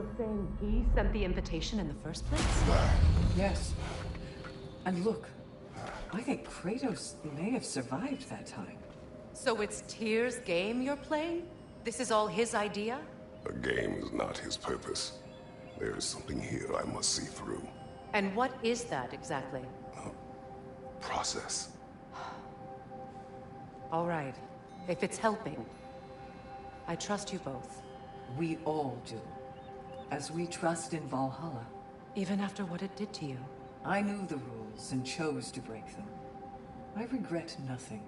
you're saying he sent the invitation in the first place? Yes. And look, I think Kratos may have survived that time. So it's Tyr's game you're playing? This is all his idea? A game is not his purpose. There is something here I must see through. And what is that exactly? Process. All right. If it's helping, I trust you both. We all do. As we trust in Valhalla. Even after what it did to you. I knew the rules and chose to break them. I regret nothing.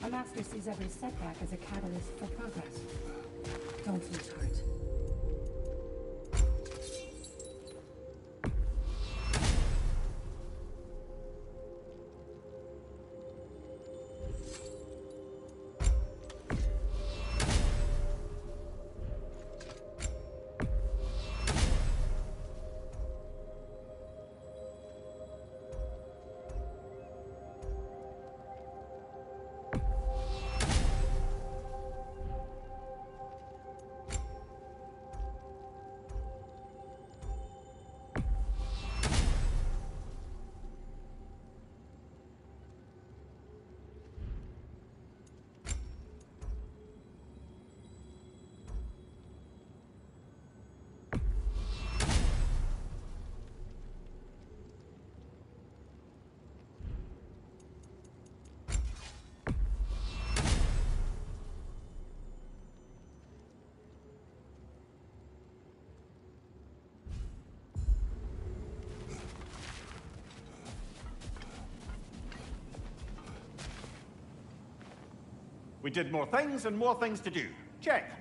A master sees every setback as a catalyst for progress. Don't lose heart. We did more things and more things to do. Check.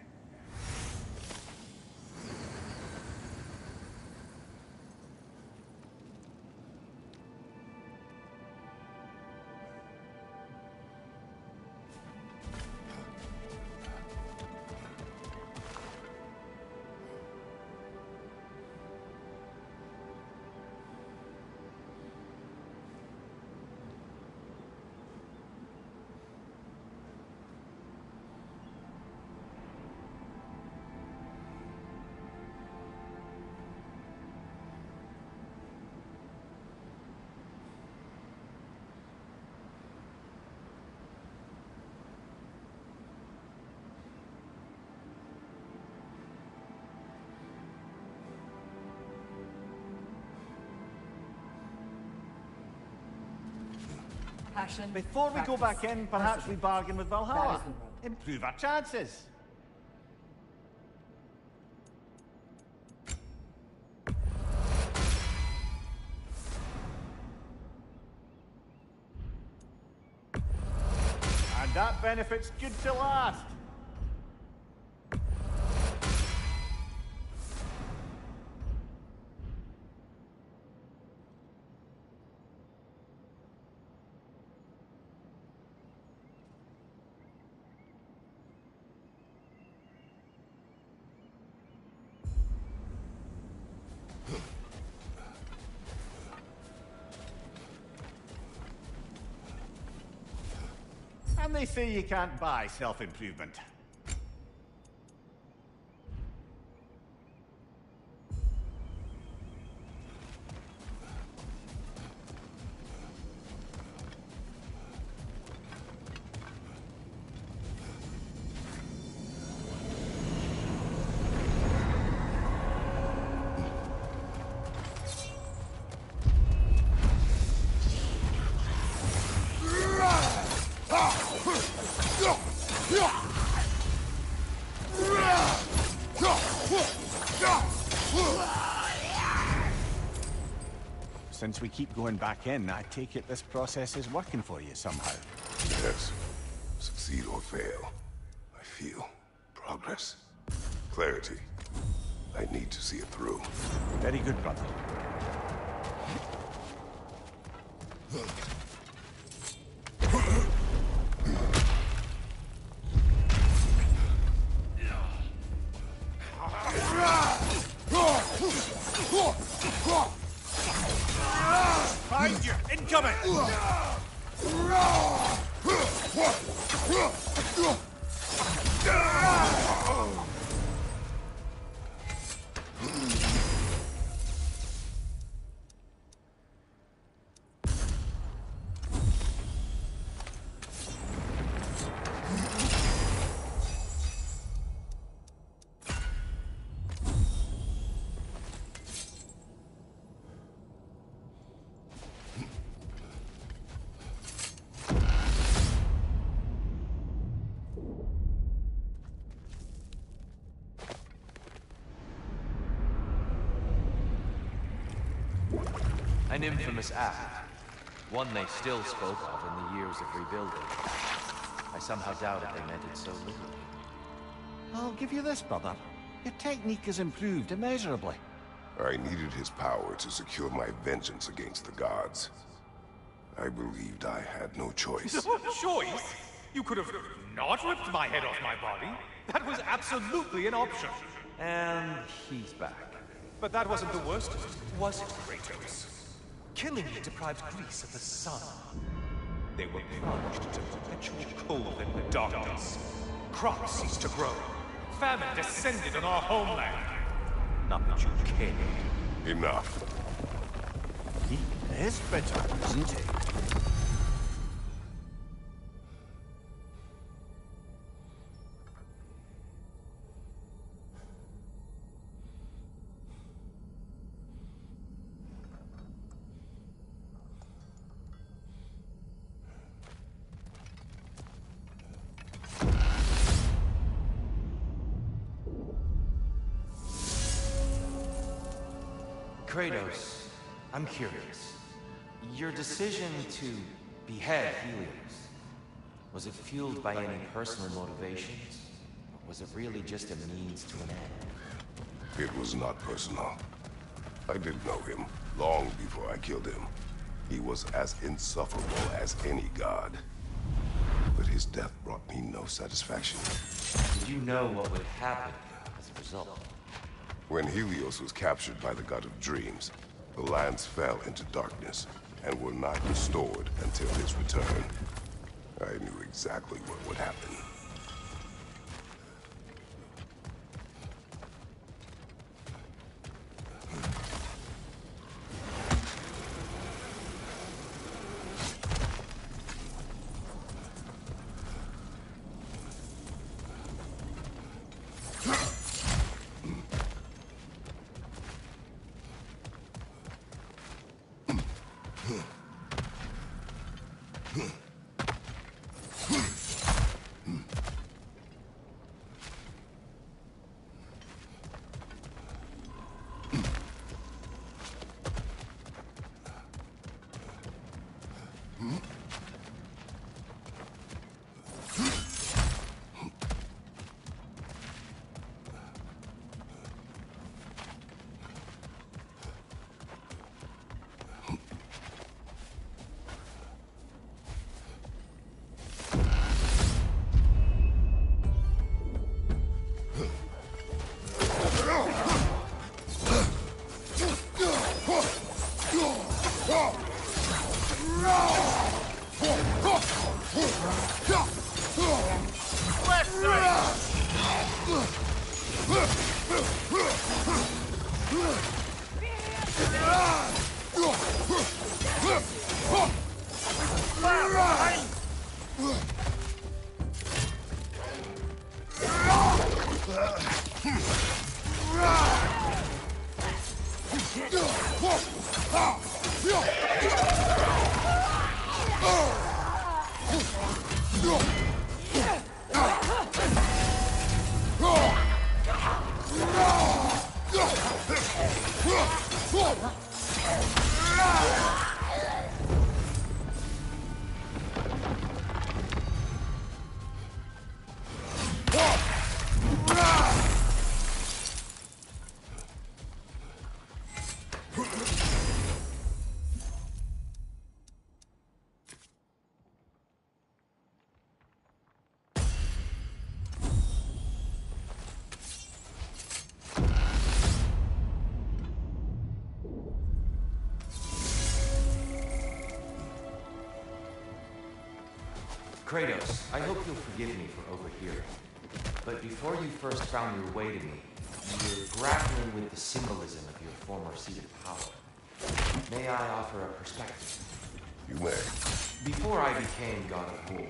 passion. Before we go practice, back in, perhaps we persevere. bargain with That Valhalla. is the road. Improve our chances. And that benefit's good to last. And they say you can't buy self-improvement. Since we keep going back in, I take it this process is working for you somehow. Yes. Succeed or fail, I feel progress. Clarity. I need to see it through. Very good, brother. Find you! Incoming! An infamous act. One they still spoke of in the years of rebuilding. I somehow doubted they meant it so little. I'll give you this, brother. Your technique has improved immeasurably. I needed his power to secure my vengeance against the gods. I believed I had no choice. Choice? You could have not ripped my head off my body. That was absolutely an option. And he's back. But that wasn't the worst, was it, Kratos? Killing you deprived Greece of the sun. They were plunged into perpetual cold and darkness. Crops ceased to grow. Famine descended on our homeland. Not that you cared. Enough. He is bitter, isn't he? Kratos, I'm curious. Your decision to behead Helios, was it fueled by any personal motivations? Or was it really just a means to an end? It was not personal. I didn't know him long before I killed him. He was as insufferable as any god. But his death brought me no satisfaction. Did you know what would happen as a result? When Helios was captured by the god of dreams, the lands fell into darkness and were not restored until his return. I knew exactly what would happen. Huh. Kratos, I hope you'll forgive me for overhearing. But before you first found your way to me, you were grappling with the symbolism of your former seat of power. May I offer a perspective? You may. Before I became God of War,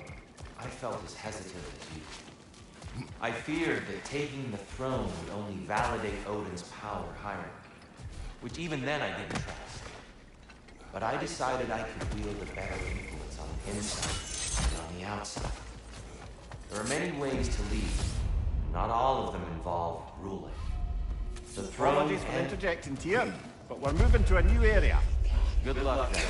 I felt as hesitant as you. I feared that taking the throne would only validate Odin's power hierarchy, which even then I didn't trust. But I decided I could wield a better influence on the inside than on the outside. There are many ways to lead. Not all of them involve ruling. The throne Apologies for and... interjecting here, but we're moving to a new area. Good luck then.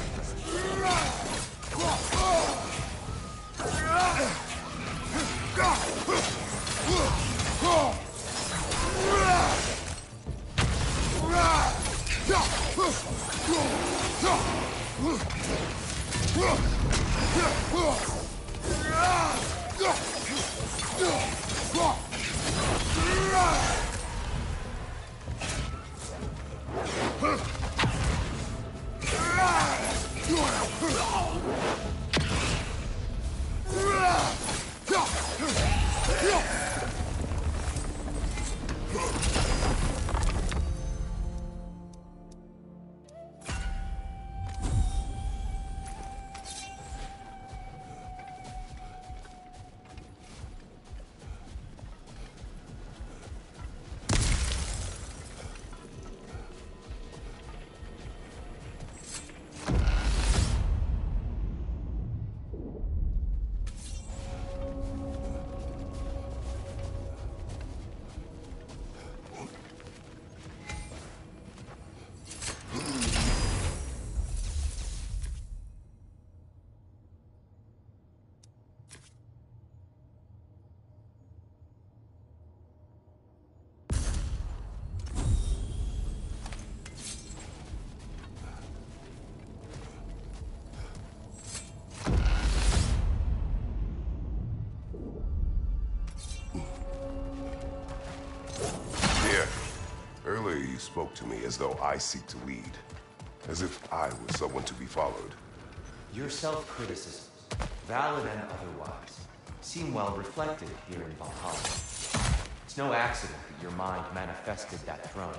Earlier you spoke to me as though I seek to lead. As if I was someone to be followed. Your self-criticisms, valid and otherwise, seem well reflected here in Valhalla. It's no accident that your mind manifested that throne.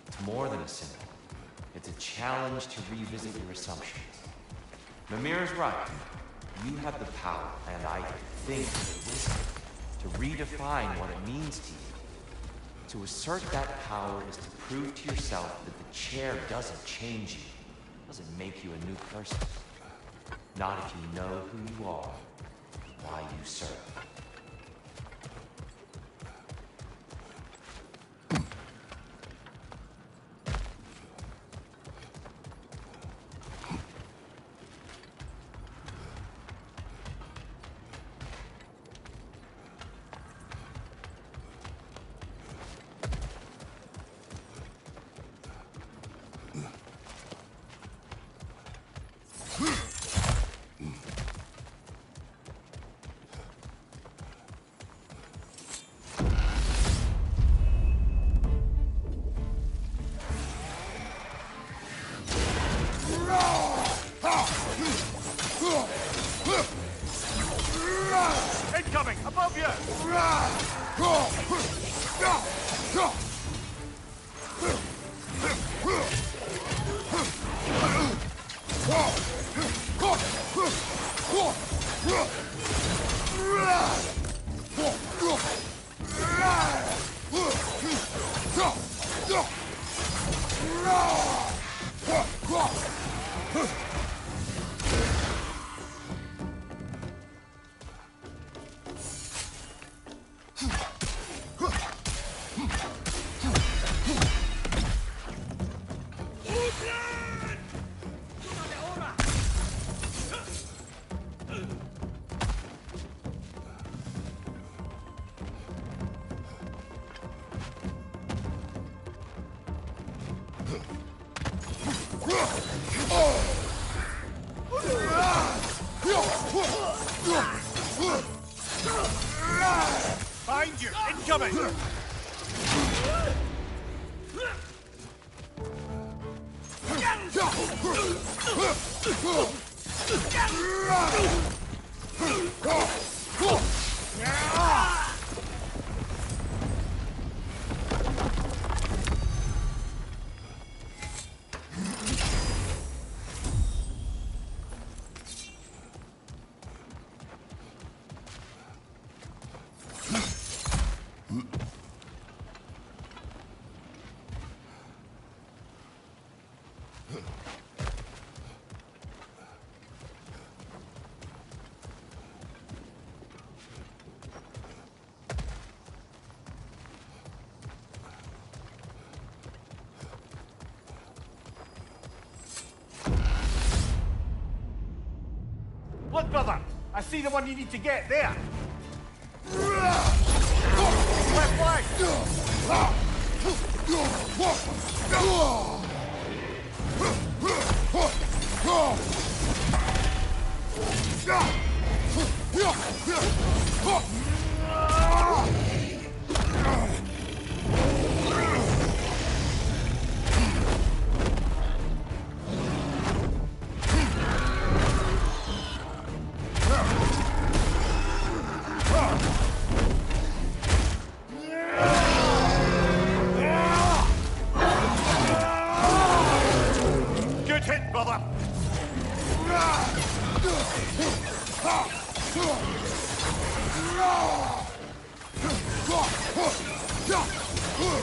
It's more than a symbol. It's a challenge to revisit your assumptions. Mimir is right. You have the power, and I think the wisdom, to redefine what it means to you. To assert that power is to prove to yourself that the chair doesn't change you, doesn't make you a new person. Not if you know who you are, why you serve. Incoming! Above you! Behind you! Incoming! Look, brother! I see the one you need to get there! Left leg! Good hit, brother!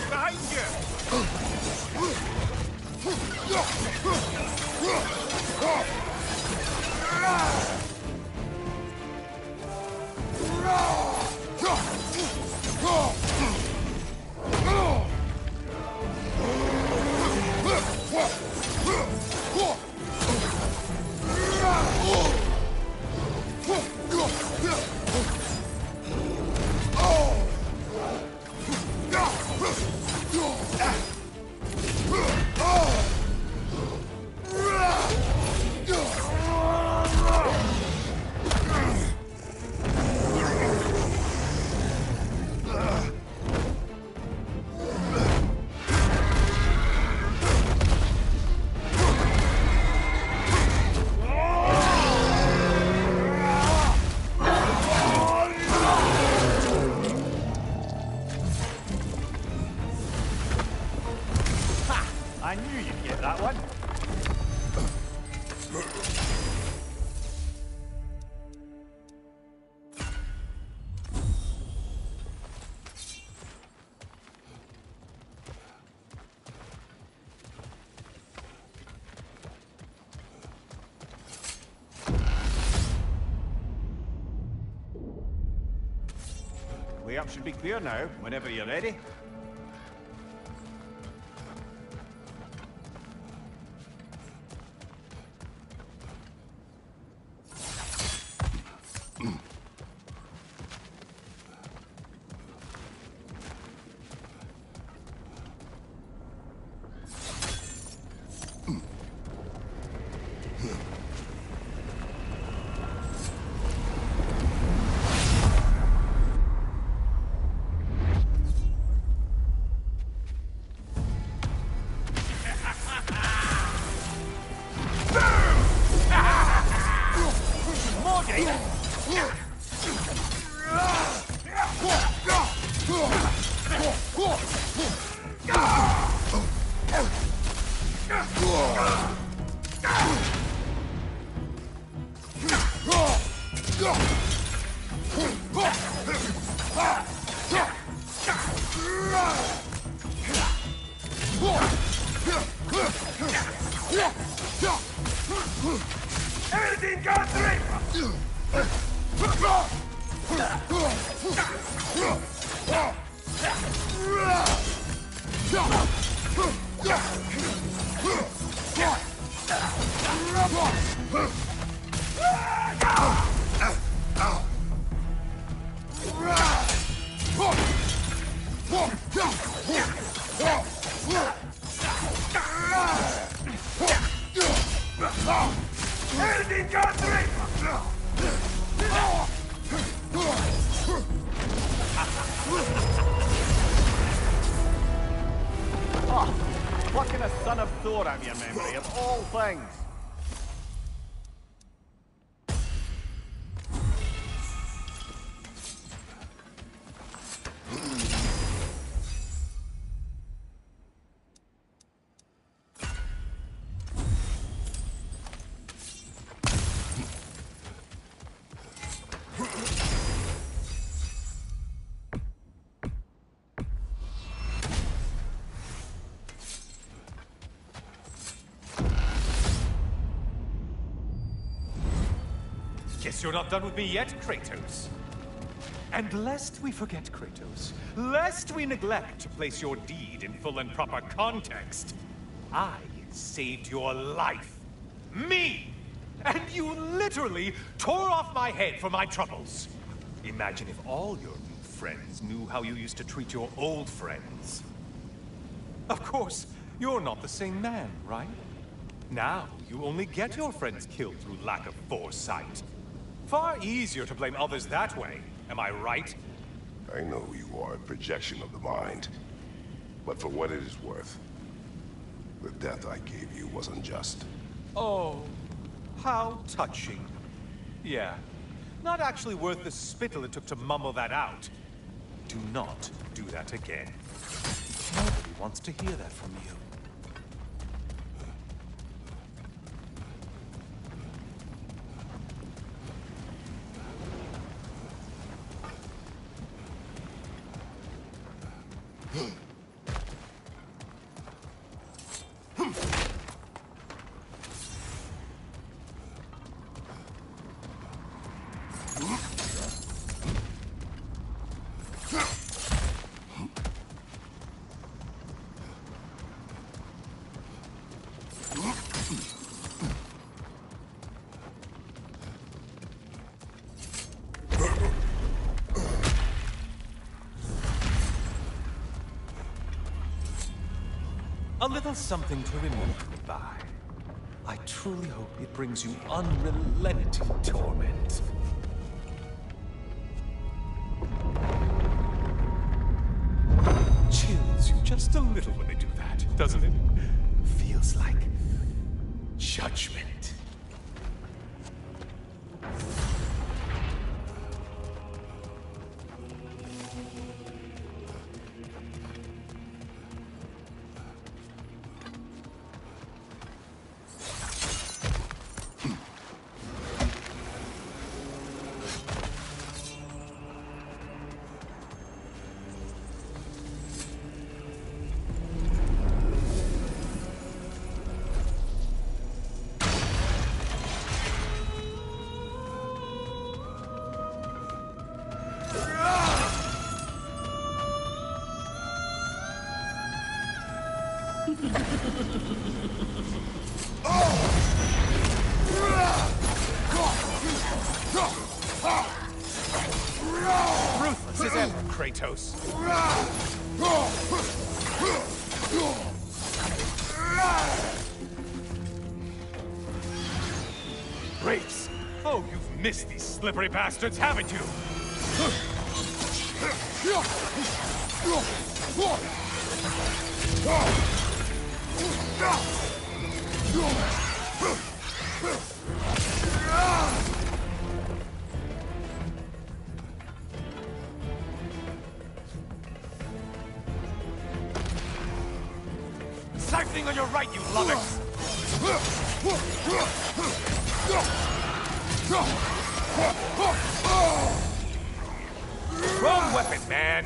Behind you! I knew you'd get that one. Way up should be clear now, whenever you're ready. Everything gone through! Everything gone through! son of Thor out of your memory, of all things. Guess you're not done with me yet, Kratos. And lest we forget, Kratos, lest we neglect to place your deed in full and proper context, I saved your life. Me! And you literally tore off my head for my troubles. Imagine if all your new friends knew how you used to treat your old friends. Of course, you're not the same man, right? Now, you only get your friends killed through lack of foresight. Far easier to blame others that way, am I right? I know you are a projection of the mind. But for what it is worth, the death I gave you was unjust. Oh, how touching. Yeah, not actually worth the spittle it took to mumble that out. Do not do that again. Nobody wants to hear that from you. A little something to remember me by. I truly hope it brings you unrelenting torment. Chills you just a little when they do that, doesn't it? Feels like judgment. Ruthless as ever, Kratos. Great. Oh, you've missed these slippery bastards, haven't you? Siphoning on your right, you lummox! Wrong weapon, man!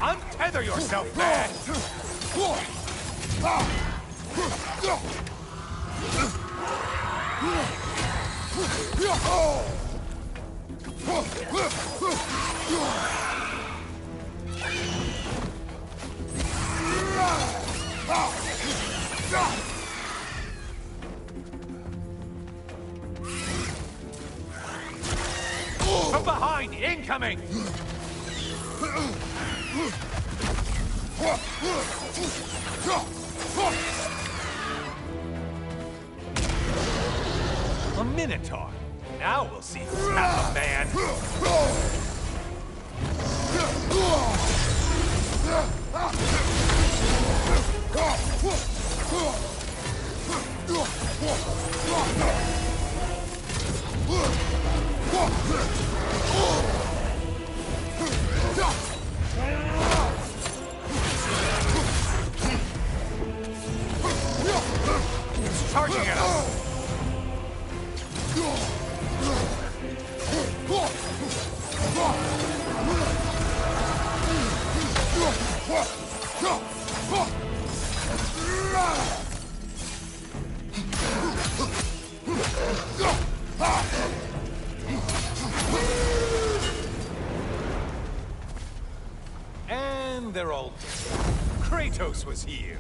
Untether yourself, man! From behind! Incoming! A Minotaur. Now we'll see who's half a man. It's charging at us. And they're all dead. Kratos was here.